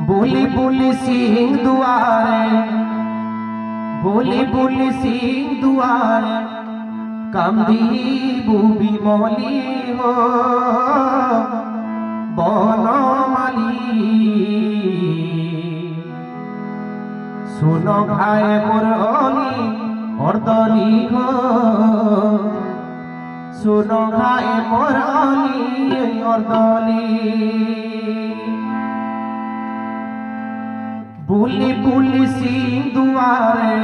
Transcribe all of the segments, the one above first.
बोली बोली सिंह दुआरे, बोली बोली सिंह दुआरे, कामदी बुबी मौली हो बनमाली। सुनो खाए मुरली अर्दली हो, सुनो खाए मुरली अर्दली। बोली बोली सिंह दुआरे,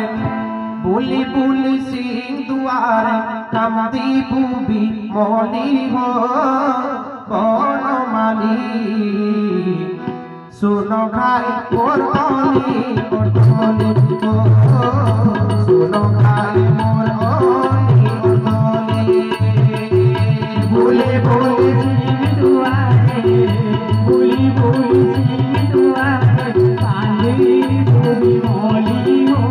बोली बोली सिंह दुआरे, कामदी बुबी मौली हो बनमाली। सुनो खाए मुरली अर्दली हो, सुनो खाए मुरली अर्दली। बोली बोली सिंह दुआरे, बोली बोली सिंह दुआरे, बुबी मौली हो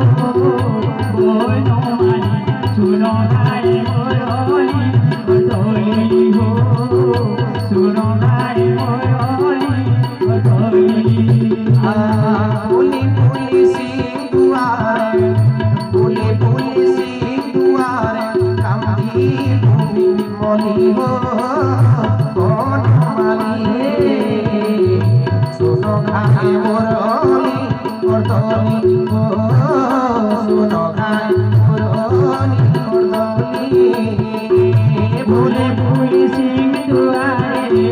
बनमाली। सुनो खाए मुरली अर्दली हो, सुनो खाए मुरली अर्दली। बोली बोली सिंह दुआरे, बोली बोली सिंह दुआरे, कामदी बुबी मौली हो बनमाली। सुनो खाए मुरली अर्दली हो, सुनो खाए मुरली अर्दली। बोली बोली सिंह दुआरे,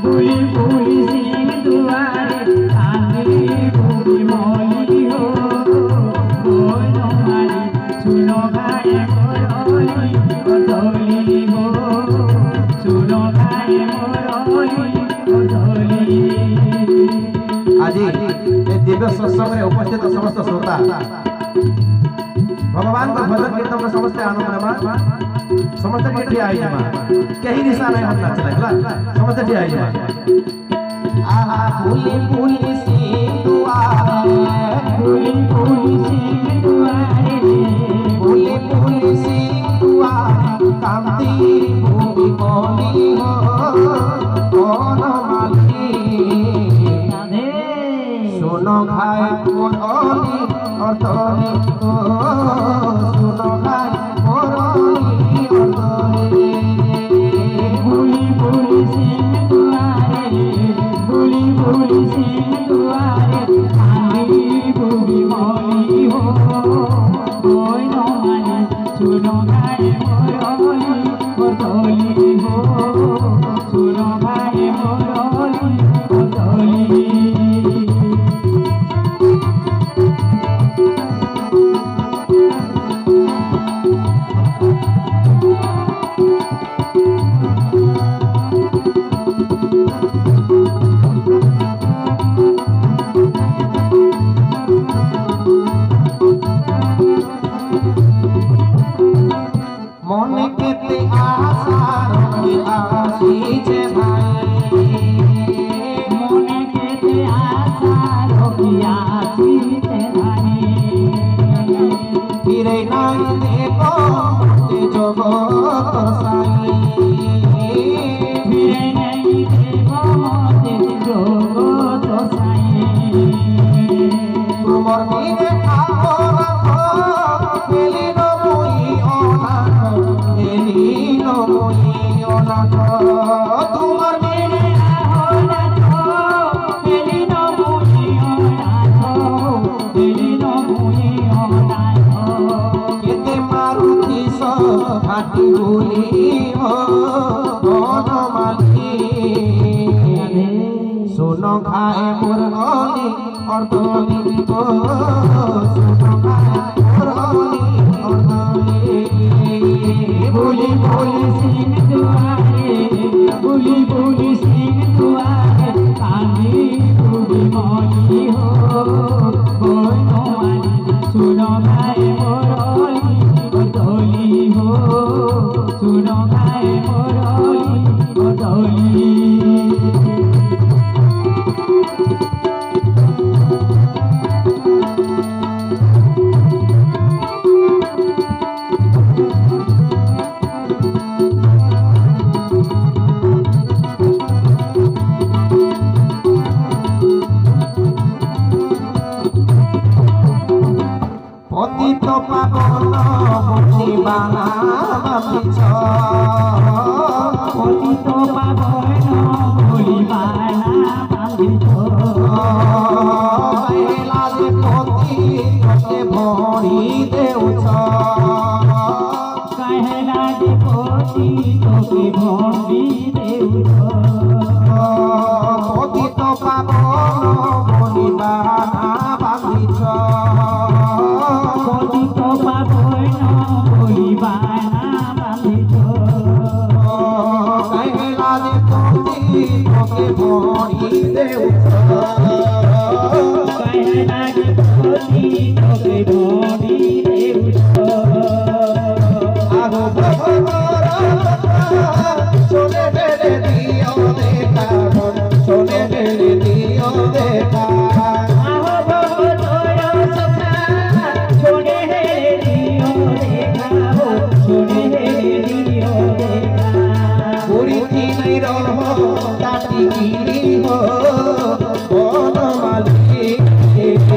बोली बोली सिंह दुआरे, कामदी बुबी मौली हो बनमाली। सुनो खाए मुरली अर्दली हो, सुनो खाए मुरली अर्दली। আজি दिव्य सत्संग में उपस्थित समस्त श्रोता भगवान का भजन कीर्तन में समस्त आनंद समस्त के आई जमा कहीं निशा नहीं होना चला समस्त के आई जमा। आहा बोली बोली सिंह दुआरे, बोली बोली सिंह दुआरे, बोली बोली सिंह दुआरे, कामदी बुबी मौली हो बनमाली। सुनो खाए मुरली अर्दली हो, सुनो खाए मुरली अर्दली। बोली बोली सिंह दुआरे, बोली बोली सिंह दुआरे, कामदी बुबी मौली हो बनमाली। सुनो खाए मुरली अर्दली हो, सुनो खाए मुरली अर्दली। মনে কেতে আশা রঙে আসিছে ভাই, মনে কেতে আশা রঙে আসিছে ভাই। ফিরে নাই দেখো মতে জগৎ সাই, ফিরে নাই দেখো মতে জগৎ সাই। তোমার মিরে আলো রাখো পেলি নমই অনাথ, পেলি নমই অনাথ। তোমার মিরে অনাথ, পেলি নমই অনাথ, পেলি নমই অনাথ। কেতে মারুতি ভাটি বলি হো बनमाली। सुनो खाए मुरली अर्दली हो, सुनो खाए मुरली अर्दली। बोली बोली सिंह दुआरे, बोली बोली सिंह दुआरे, कामदी बुबी मौली हो बनमाली। सुनो खाए मुरली अर्दली हो, सुनो खाए मुरली अर्दली। कहला जे पोती तोके भोरी देउछ कहला जे पोती तोके भोरी देउछ पोती तो पावन बलिदाना बांधिछ पोती तो पावन बलिदाना बांधिछ कहला जे पोती तोके भोरी देउछ कहला जे पोती तोके भोरी देउछ आगो सोने मेरे दियो देखा सोने मेरे दियो देखा आहो भगतोरा सखा सोने हे दियो देखा हो सोने हे दियो देखा पूरी की नहीं रहो दाटी की हो बोल मालिक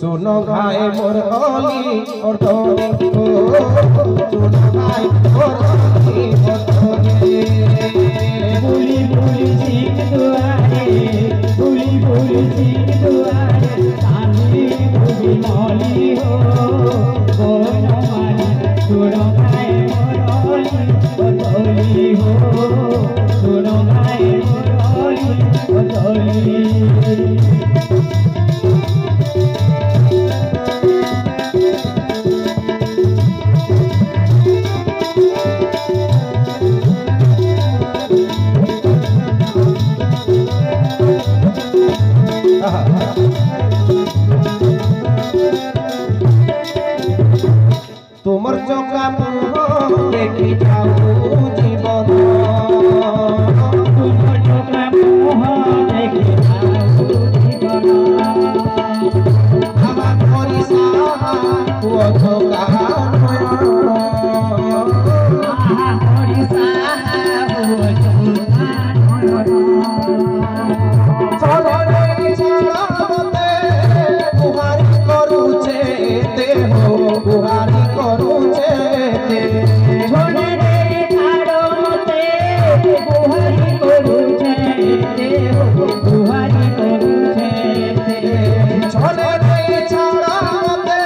सुनो भाई मोर ओली और धोनी हो सुनो भाई मोर ओली और धोनी बुली बुली सिंह दुआरे बुली बुली सिंह दुआरे सामने बुली मौली हो बोलो माली सुनो भाई मोरोली बोली हो सुनो भाई मोरोली बोली तुमर चौका देखी जाऊ जीवन तुमर चौका देखी जाऊ जीवन আমার পরিসা ও চৌকা চলো রে চলতে বুহারি করুছে দেহ বুহারি করুছে छोड़े रे ठाड़ोते बुहारी करूछे बुहारी करूछे চলে রে ছাড়াতে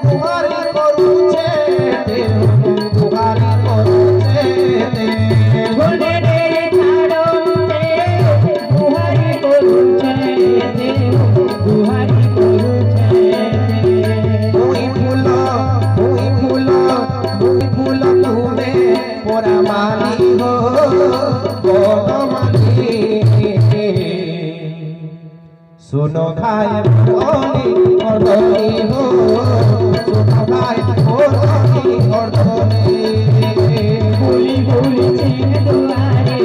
বুহারি করুছে দেহ বুহারি করুছে छोड़े रे ठाड़ोते बुहारी करूछे बुहारी करूछे তুই ফুল তুমি পোড়া মালি হো বড় মালি सुनो भाई बोली और बोली हो सुनो भाई बोली और बोली बोली बोली सिंह दुआरे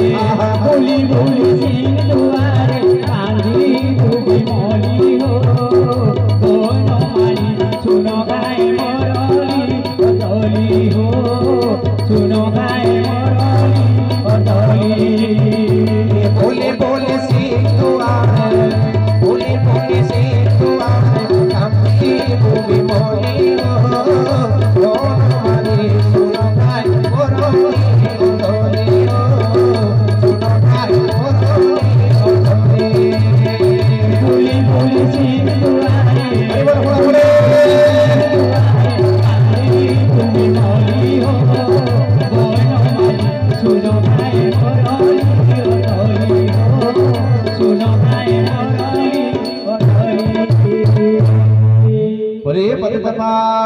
बोली बोली सिंह दुआरे कांधी डूबी मौली हो दोनों माली सुनो गाय मोरोली बदौली हो सुनो गाय मोरोली बदौली बोले बोले सिंधुआ बोले बोले सिंधुआ कांधी डूबी मौली हो दोनों माली सुनो भाई बोली और बोली हो सुनो भाई बोली और बोली बोली बोली सिंह दुआरे तुम्हें मौली हो दोनों माली सुनो भाई मोरोली बदौली हो सुनो भाई मोरोली बदौली बोले पतितपाल